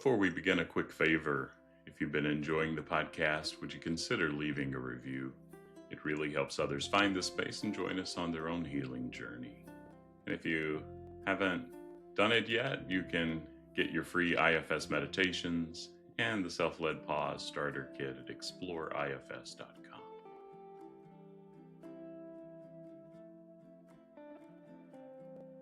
Before we begin, a quick favor. If you've been enjoying the podcast, would you consider leaving a review? It really helps others find this space and join us on their own healing journey. And if you haven't done it yet, you can get your free IFS meditations and the Self-Led Pause Starter Kit at exploreifs.com.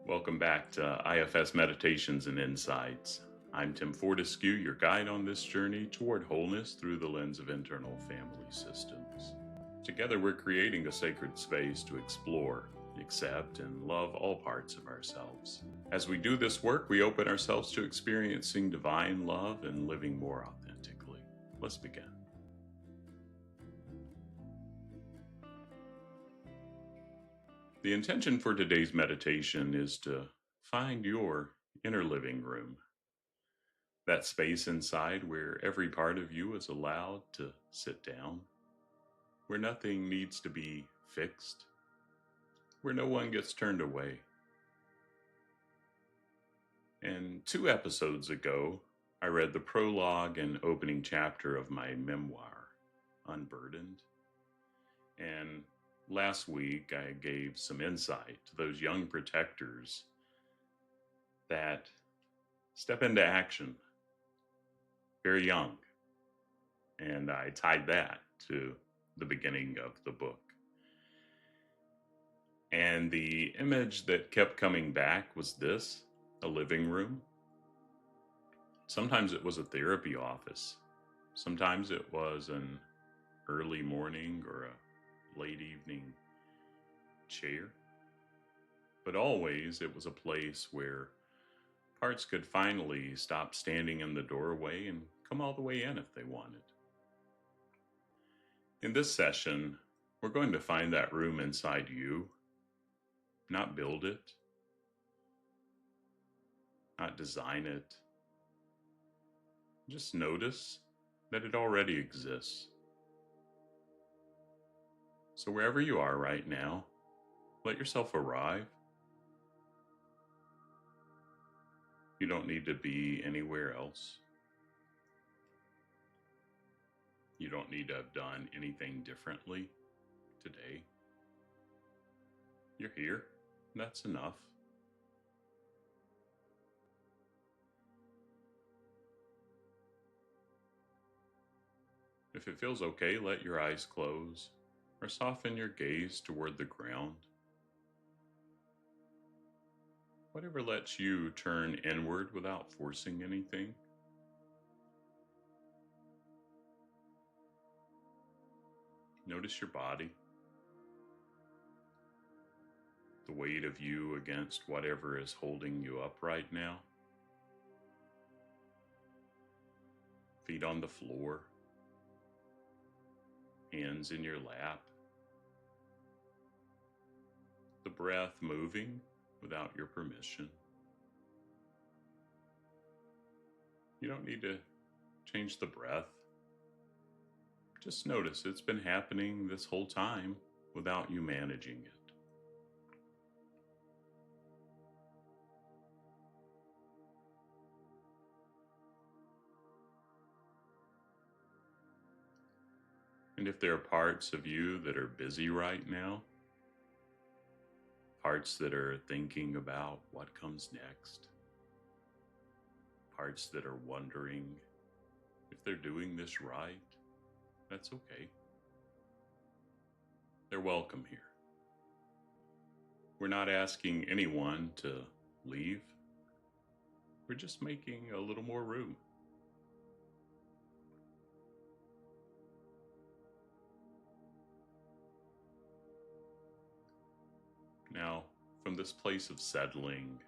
Welcome back to IFS Meditations and Insights. I'm Tim Fortescue, your guide on this journey toward wholeness through the lens of internal family systems. Together, we're creating a sacred space to explore, accept, and love all parts of ourselves. As we do this work, we open ourselves to experiencing divine love and living more authentically. Let's begin. The intention for today's meditation is to find your inner living room. That space inside where every part of you is allowed to sit down, where nothing needs to be fixed, where no one gets turned away. And 2 episodes ago, I read the prologue and opening chapter of my memoir, Unburdened. And last week, I gave some insight to those young protectors that step into action very young. And I tied that to the beginning of the book. And the image that kept coming back was this, a living room. Sometimes it was a therapy office. Sometimes it was an early morning or a late evening chair. But always it was a place where parts could finally stop standing in the doorway and come all the way in if they wanted. In this session, we're going to find that room inside you, not build it, not design it. Just notice that it already exists. So wherever you are right now, let yourself arrive. You don't need to be anywhere else. You don't need to have done anything differently today. You're here, and that's enough. If it feels okay, let your eyes close or soften your gaze toward the ground. Whatever lets you turn inward without forcing anything. Notice your body, the weight of you against whatever is holding you up right now. Feet on the floor, hands in your lap. The breath moving without your permission. You don't need to change the breath. Just notice it's been happening this whole time without you managing it. And if there are parts of you that are busy right now, parts that are thinking about what comes next, parts that are wondering if they're doing this right, that's okay. They're welcome here. We're not asking anyone to leave. We're just making a little more room. Now, from this place of settling,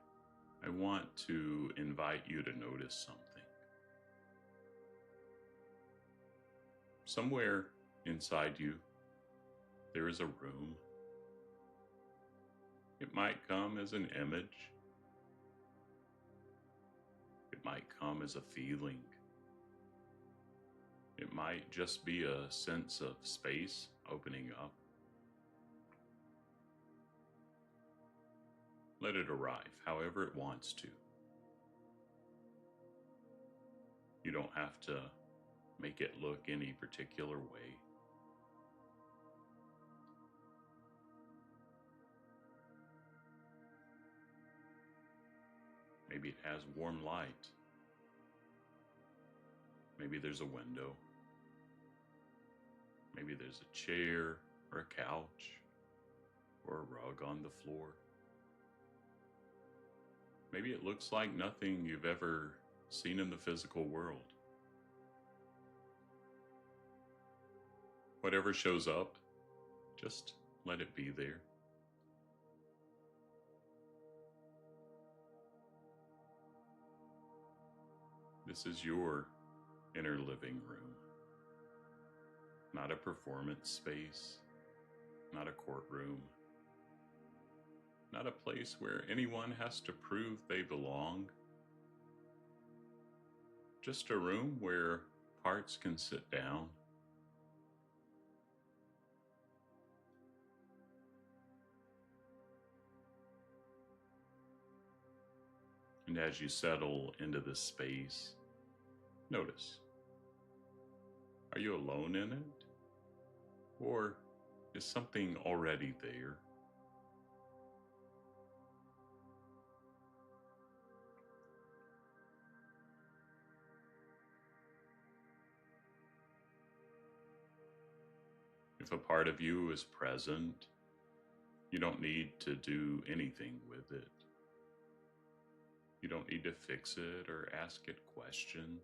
I want to invite you to notice something. Somewhere inside you, there is a room. It might come as an image. It might come as a feeling. It might just be a sense of space opening up. Let it arrive however it wants to. You don't have to make it look any particular way. Maybe it has warm light. Maybe there's a window. Maybe there's a chair or a couch or a rug on the floor. Maybe it looks like nothing you've ever seen in the physical world. Whatever shows up, just let it be there. This is your inner living room, not a performance space, not a courtroom, not a place where anyone has to prove they belong. Just a room where parts can sit down. And as you settle into this space, notice, are you alone in it? Or is something already there? If a part of you is present, you don't need to do anything with it. You don't need to fix it or ask it questions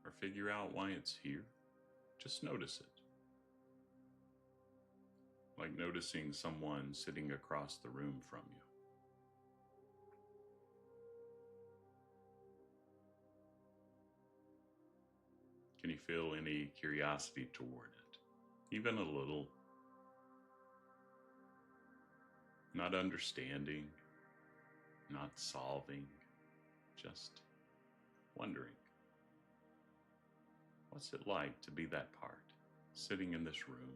or figure out why it's here. Just notice it. Like noticing someone sitting across the room from you. Can you feel any curiosity toward it? Even a little. Not understanding, not solving, just wondering. What's it like to be that part, sitting in this room?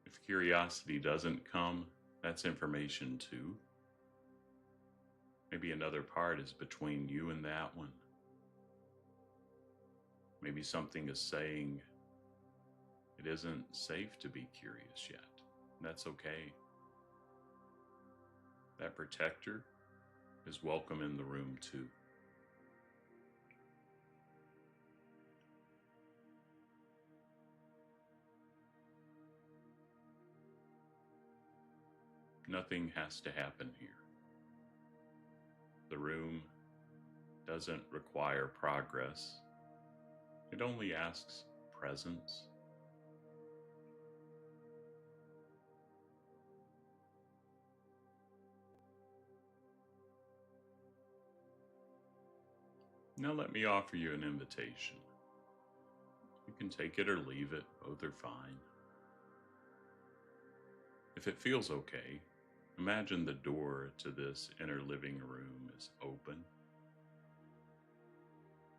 If curiosity doesn't come, that's information too. Maybe another part is between you and that one. Maybe something is saying it isn't safe to be curious yet. That's okay. That protector is welcome in the room too. Nothing has to happen here. The room doesn't require progress. It only asks presence. Now let me offer you an invitation. You can take it or leave it, both are fine. If it feels okay, imagine the door to this inner living room is open,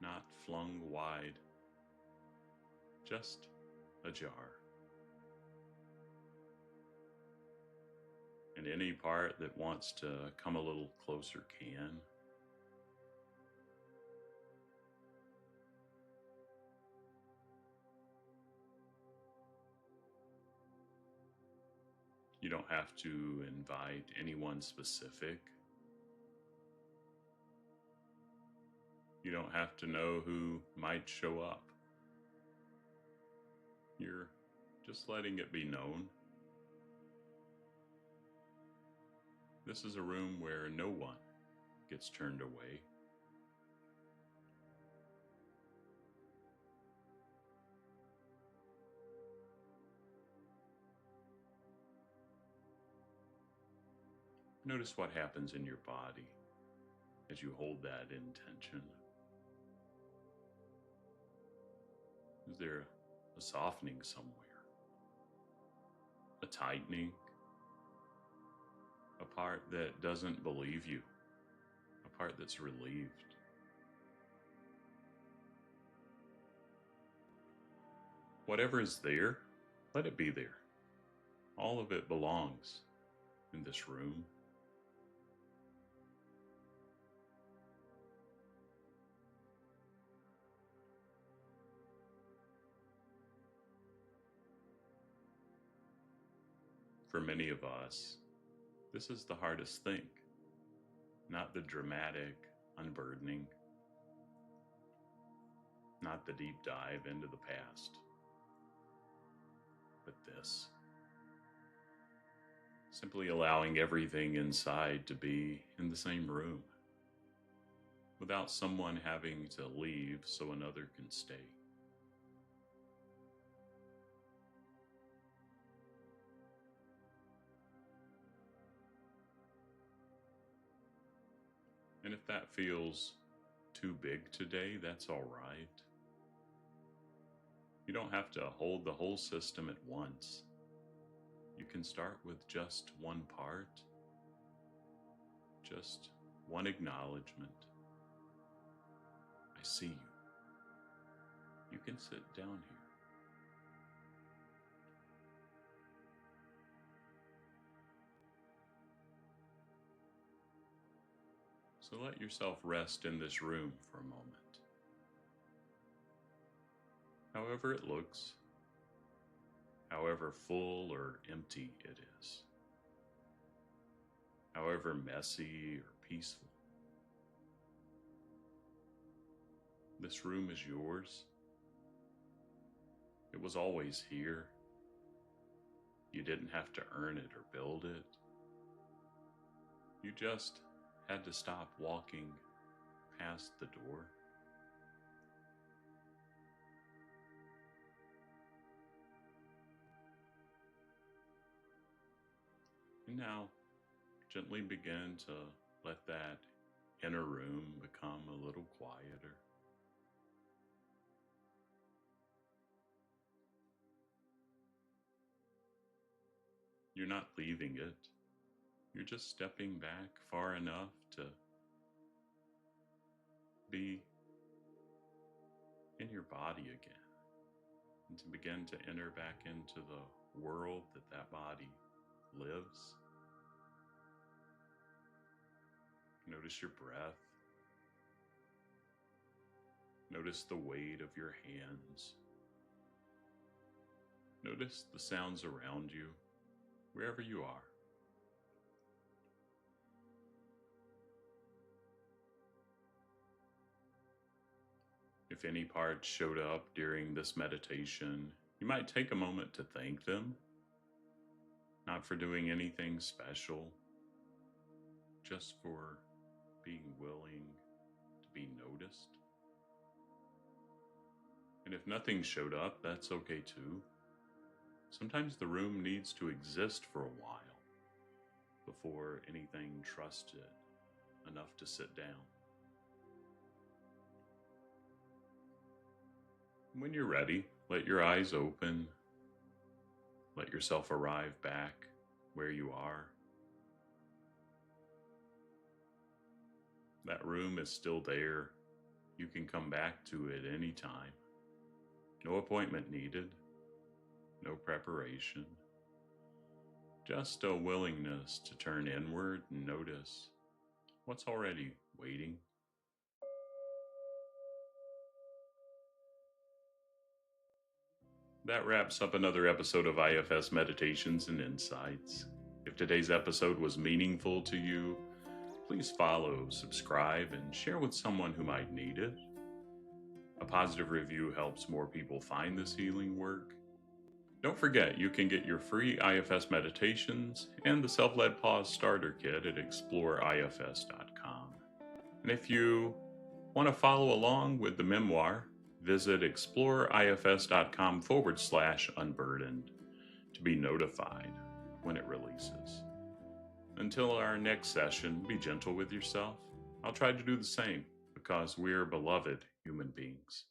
not flung wide, just ajar. And any part that wants to come a little closer can. You don't have to invite anyone specific. You don't have to know who might show up. You're just letting it be known. This is a room where no one gets turned away. Notice what happens in your body as you hold that intention. Is there a softening somewhere? A tightening? A part that doesn't believe you? A part that's relieved? Whatever is there, let it be there. All of it belongs in this room. For many of us, this is the hardest thing, not the dramatic unburdening, not the deep dive into the past, but this. Simply allowing everything inside to be in the same room without someone having to leave so another can stay. And if that feels too big today, that's all right. You don't have to hold the whole system at once. You can start with just one part, just one acknowledgement. I see you. You can sit down here. So let yourself rest in this room for a moment. However it looks, however full or empty it is, however messy or peaceful. This room is yours. It was always here. You didn't have to earn it or build it. You just had to stop walking past the door. And now, gently begin to let that inner room become a little quieter. You're not leaving it. You're just stepping back far enough to be in your body again and to begin to enter back into the world that body lives. Notice your breath. Notice the weight of your hands. Notice the sounds around you, wherever you are. If any parts showed up during this meditation, you might take a moment to thank them, not for doing anything special, just for being willing to be noticed. And if nothing showed up, that's okay too. Sometimes the room needs to exist for a while before anything trusts it enough to sit down. When you're ready, let your eyes open. Let yourself arrive back where you are. That room is still there. You can come back to it anytime. No appointment needed. No preparation. Just a willingness to turn inward and notice what's already waiting. That wraps up another episode of IFS Meditations and Insights. If today's episode was meaningful to you, please follow, subscribe, and share with someone who might need it. A positive review helps more people find this healing work. Don't forget, you can get your free IFS meditations and the Self-Led Pause Starter Kit at exploreifs.com. And if you want to follow along with the memoir, visit exploreifs.com/unburdened to be notified when it releases. Until our next session, be gentle with yourself. I'll try to do the same because we're beloved human beings.